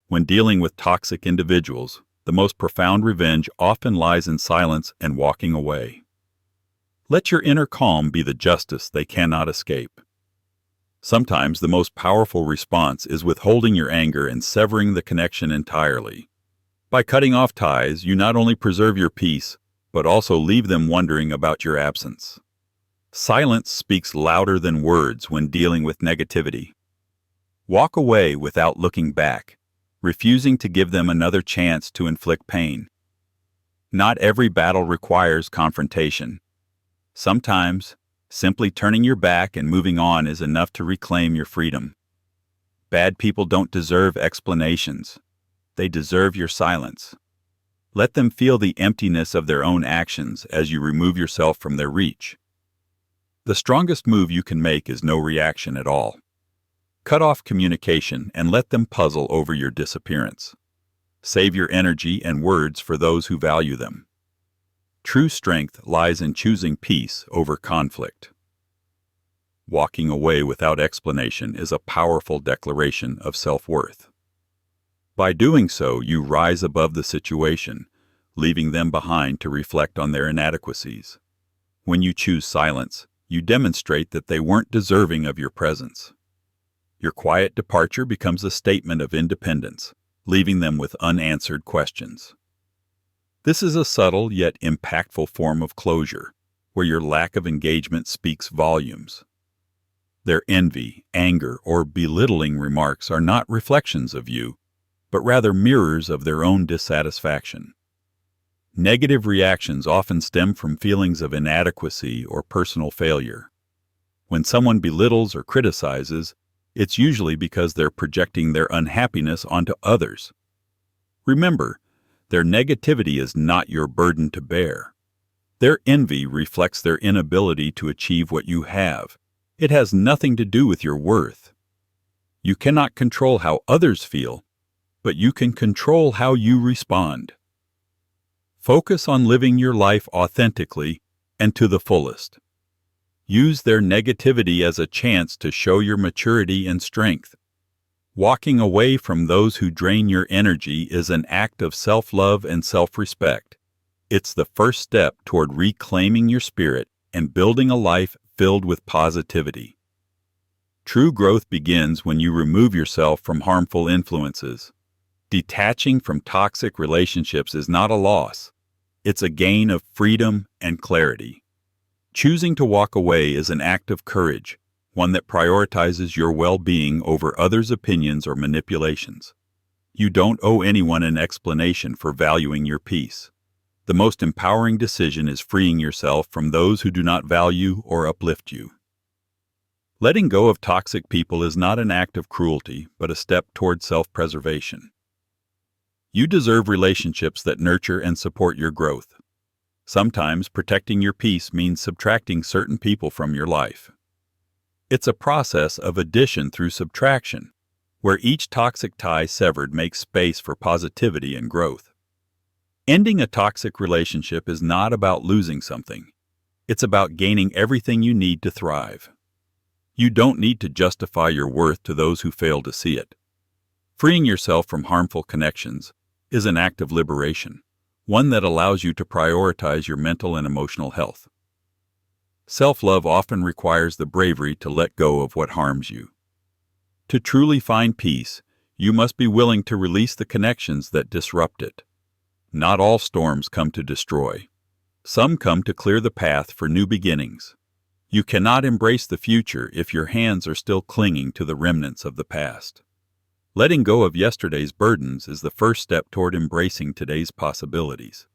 When dealing with toxic individuals, the most profound revenge often lies in silence and walking away. Let your inner calm be the justice they cannot escape. Sometimes the most powerful response is withholding your anger and severing the connection entirely. By cutting off ties, you not only preserve your peace, but also leave them wondering about your absence. Silence speaks louder than words when dealing with negativity. Walk away without looking back, refusing to give them another chance to inflict pain. Not every battle requires confrontation. Sometimes, simply turning your back and moving on is enough to reclaim your freedom. Bad people don't deserve explanations. They deserve your silence. Let them feel the emptiness of their own actions as you remove yourself from their reach. The strongest move you can make is no reaction at all. Cut off communication and let them puzzle over your disappearance. Save your energy and words for those who value them. True strength lies in choosing peace over conflict. Walking away without explanation is a powerful declaration of self-worth. By doing so, you rise above the situation, leaving them behind to reflect on their inadequacies. When you choose silence, you demonstrate that they weren't deserving of your presence. Your quiet departure becomes a statement of independence, leaving them with unanswered questions. This is a subtle yet impactful form of closure, where your lack of engagement speaks volumes. Their envy, anger, or belittling remarks are not reflections of you, but rather mirrors of their own dissatisfaction. Negative reactions often stem from feelings of inadequacy or personal failure. When someone belittles or criticizes, it's usually because they're projecting their unhappiness onto others. Remember, their negativity is not your burden to bear. Their envy reflects their inability to achieve what you have. It has nothing to do with your worth. You cannot control how others feel, but you can control how you respond. Focus on living your life authentically and to the fullest. Use their negativity as a chance to show your maturity and strength. Walking away from those who drain your energy is an act of self-love and self-respect. It's the first step toward reclaiming your spirit and building a life filled with positivity. True growth begins when you remove yourself from harmful influences. Detaching from toxic relationships is not a loss. It's a gain of freedom and clarity. Choosing to walk away is an act of courage, one that prioritizes your well-being over others' opinions or manipulations. You don't owe anyone an explanation for valuing your peace. The most empowering decision is freeing yourself from those who do not value or uplift you. Letting go of toxic people is not an act of cruelty, but a step toward self-preservation. You deserve relationships that nurture and support your growth. Sometimes protecting your peace means subtracting certain people from your life. It's a process of addition through subtraction, where each toxic tie severed makes space for positivity and growth. Ending a toxic relationship is not about losing something. It's about gaining everything you need to thrive. You don't need to justify your worth to those who fail to see it. Freeing yourself from harmful connections is an act of liberation, one that allows you to prioritize your mental and emotional health. Self-love often requires the bravery to let go of what harms you. To truly find peace, you must be willing to release the connections that disrupt it. Not all storms come to destroy. Some come to clear the path for new beginnings. You cannot embrace the future if your hands are still clinging to the remnants of the past. Letting go of yesterday's burdens is the first step toward embracing today's possibilities.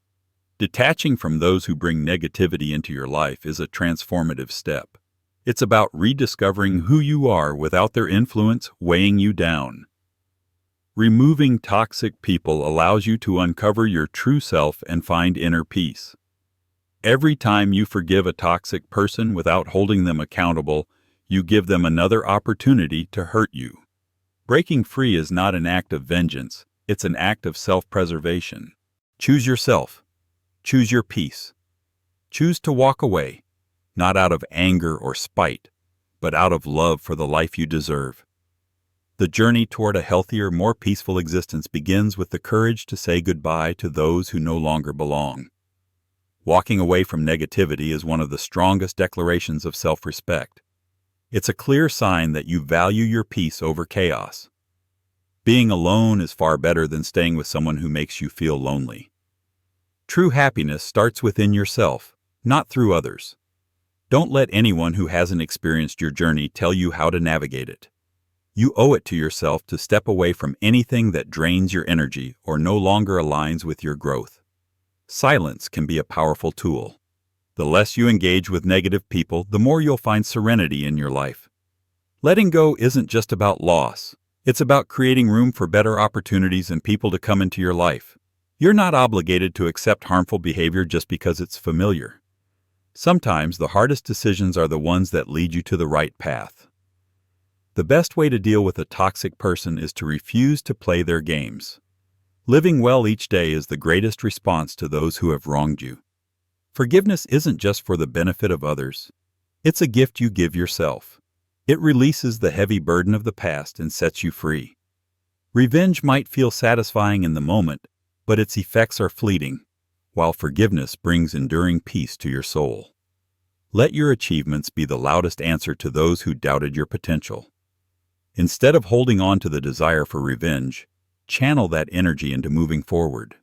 Detaching from those who bring negativity into your life is a transformative step. It's about rediscovering who you are without their influence weighing you down. Removing toxic people allows you to uncover your true self and find inner peace. Every time you forgive a toxic person without holding them accountable, you give them another opportunity to hurt you. Breaking free is not an act of vengeance, it's an act of self-preservation. Choose yourself. Choose your peace. Choose to walk away, not out of anger or spite, but out of love for the life you deserve. The journey toward a healthier, more peaceful existence begins with the courage to say goodbye to those who no longer belong. Walking away from negativity is one of the strongest declarations of self-respect. It's a clear sign that you value your peace over chaos. Being alone is far better than staying with someone who makes you feel lonely. True happiness starts within yourself, not through others. Don't let anyone who hasn't experienced your journey tell you how to navigate it. You owe it to yourself to step away from anything that drains your energy or no longer aligns with your growth. Silence can be a powerful tool. The less you engage with negative people, the more you'll find serenity in your life. Letting go isn't just about loss. It's about creating room for better opportunities and people to come into your life. You're not obligated to accept harmful behavior just because it's familiar. Sometimes the hardest decisions are the ones that lead you to the right path. The best way to deal with a toxic person is to refuse to play their games. Living well each day is the greatest response to those who have wronged you. Forgiveness isn't just for the benefit of others. It's a gift you give yourself. It releases the heavy burden of the past and sets you free. Revenge might feel satisfying in the moment, but its effects are fleeting, while forgiveness brings enduring peace to your soul. Let your achievements be the loudest answer to those who doubted your potential. Instead of holding on to the desire for revenge, channel that energy into moving forward.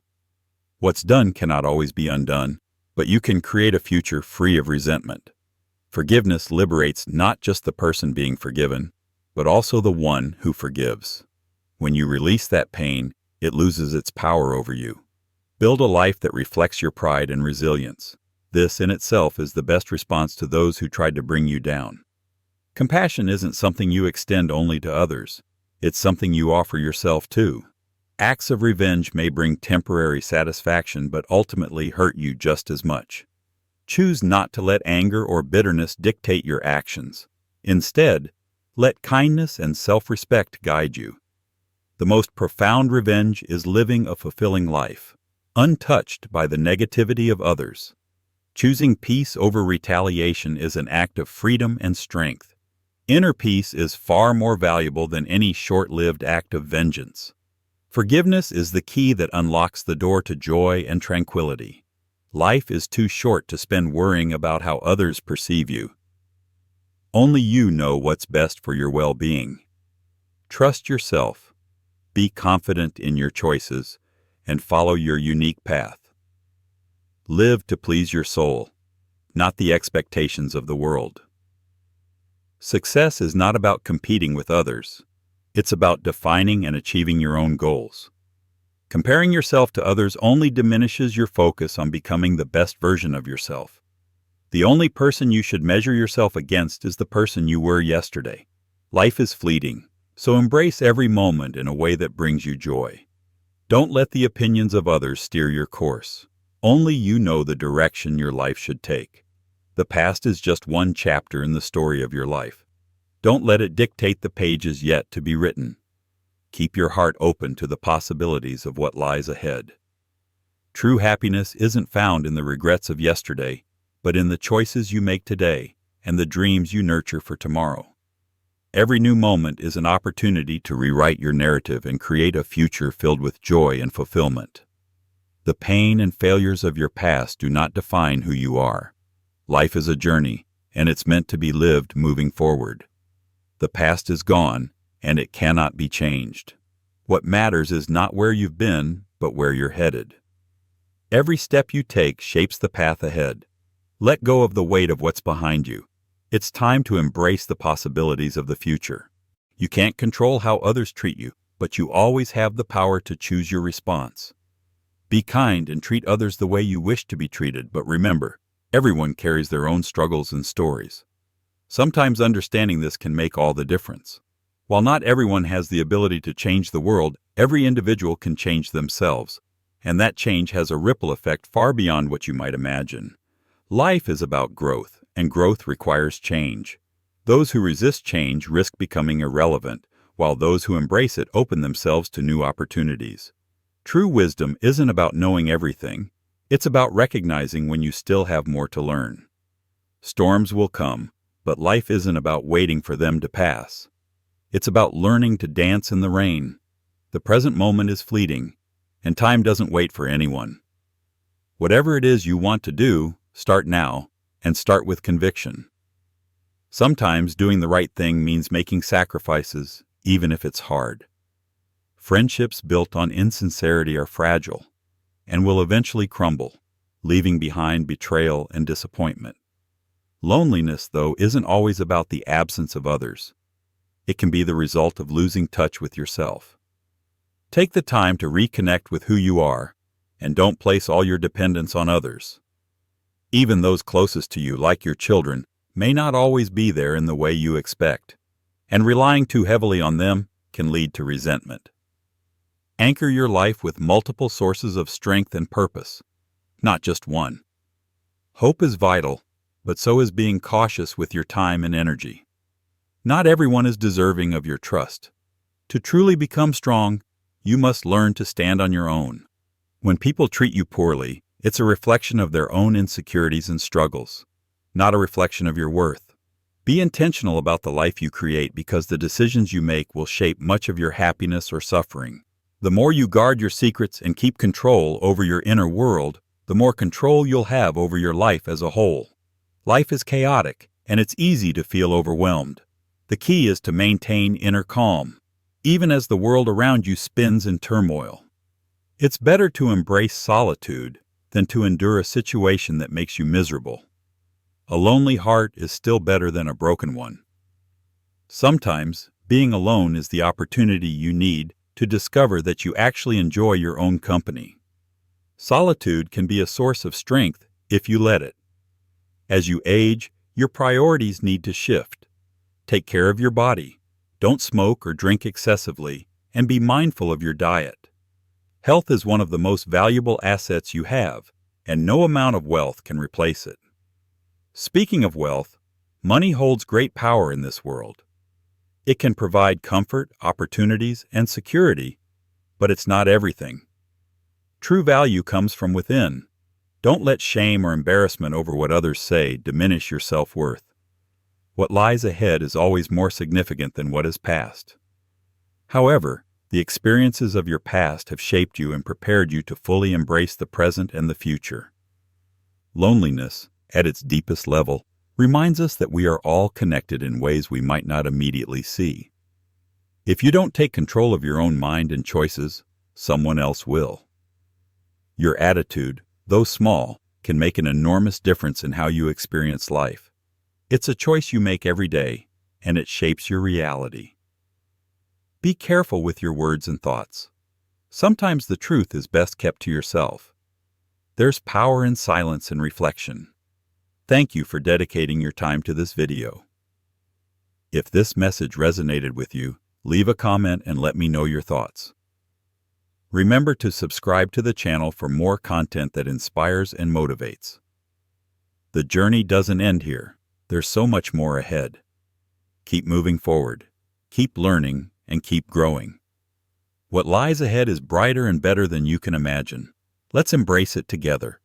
What's done cannot always be undone, but you can create a future free of resentment. Forgiveness liberates not just the person being forgiven, but also the one who forgives. When you release that pain, it loses its power over you. Build a life that reflects your pride and resilience. This in itself is the best response to those who tried to bring you down. Compassion isn't something you extend only to others. It's something you offer yourself too. Acts of revenge may bring temporary satisfaction but ultimately hurt you just as much. Choose not to let anger or bitterness dictate your actions. Instead, let kindness and self-respect guide you. The most profound revenge is living a fulfilling life, untouched by the negativity of others. Choosing peace over retaliation is an act of freedom and strength. Inner peace is far more valuable than any short-lived act of vengeance. Forgiveness is the key that unlocks the door to joy and tranquility. Life is too short to spend worrying about how others perceive you. Only you know what's best for your well-being. Trust yourself, be confident in your choices, and follow your unique path. Live to please your soul, not the expectations of the world. Success is not about competing with others. It's about defining and achieving your own goals. Comparing yourself to others only diminishes your focus on becoming the best version of yourself. The only person you should measure yourself against is the person you were yesterday. Life is fleeting, so embrace every moment in a way that brings you joy. Don't let the opinions of others steer your course. Only you know the direction your life should take. The past is just one chapter in the story of your life. Don't let it dictate the pages yet to be written. Keep your heart open to the possibilities of what lies ahead. True happiness isn't found in the regrets of yesterday, but in the choices you make today and the dreams you nurture for tomorrow. Every new moment is an opportunity to rewrite your narrative and create a future filled with joy and fulfillment. The pain and failures of your past do not define who you are. Life is a journey, and it's meant to be lived moving forward. The past is gone, and it cannot be changed. What matters is not where you've been, but where you're headed. Every step you take shapes the path ahead. Let go of the weight of what's behind you. It's time to embrace the possibilities of the future. You can't control how others treat you, but you always have the power to choose your response. Be kind and treat others the way you wish to be treated, but remember, everyone carries their own struggles and stories. Sometimes understanding this can make all the difference. While not everyone has the ability to change the world, every individual can change themselves, and that change has a ripple effect far beyond what you might imagine. Life is about growth, and growth requires change. Those who resist change risk becoming irrelevant, while those who embrace it open themselves to new opportunities. True wisdom isn't about knowing everything. It's about recognizing when you still have more to learn. Storms will come, but life isn't about waiting for them to pass. It's about learning to dance in the rain. The present moment is fleeting, and time doesn't wait for anyone. Whatever it is you want to do, start now, and start with conviction. Sometimes doing the right thing means making sacrifices, even if it's hard. Friendships built on insincerity are fragile, and will eventually crumble, leaving behind betrayal and disappointment. Loneliness, though, isn't always about the absence of others. It can be the result of losing touch with yourself. Take the time to reconnect with who you are, and don't place all your dependence on others. Even those closest to you, like your children, may not always be there in the way you expect, and relying too heavily on them can lead to resentment. Anchor your life with multiple sources of strength and purpose, not just one. Hope is vital, but so is being cautious with your time and energy. Not everyone is deserving of your trust. To truly become strong, you must learn to stand on your own. When people treat you poorly, it's a reflection of their own insecurities and struggles, not a reflection of your worth. Be intentional about the life you create, because the decisions you make will shape much of your happiness or suffering. The more you guard your secrets and keep control over your inner world, the more control you'll have over your life as a whole. Life is chaotic, and it's easy to feel overwhelmed. The key is to maintain inner calm, even as the world around you spins in turmoil. It's better to embrace solitude than to endure a situation that makes you miserable. A lonely heart is still better than a broken one. Sometimes, being alone is the opportunity you need to discover that you actually enjoy your own company. Solitude can be a source of strength if you let it. As you age, your priorities need to shift. Take care of your body. Don't smoke or drink excessively, and be mindful of your diet. Health is one of the most valuable assets you have, and no amount of wealth can replace it. Speaking of wealth, money holds great power in this world. It can provide comfort, opportunities, and security, but it's not everything. True value comes from within. Don't let shame or embarrassment over what others say diminish your self-worth. What lies ahead is always more significant than what is past. However, the experiences of your past have shaped you and prepared you to fully embrace the present and the future. Loneliness, at its deepest level, reminds us that we are all connected in ways we might not immediately see. If you don't take control of your own mind and choices, someone else will. Your attitude, though small, can make an enormous difference in how you experience life. It's a choice you make every day, and it shapes your reality. Be careful with your words and thoughts. Sometimes the truth is best kept to yourself. There's power in silence and reflection. Thank you for dedicating your time to this video. If this message resonated with you, leave a comment and let me know your thoughts. Remember to subscribe to the channel for more content that inspires and motivates. The journey doesn't end here. There's so much more ahead. Keep moving forward, keep learning, and keep growing. What lies ahead is brighter and better than you can imagine. Let's embrace it together.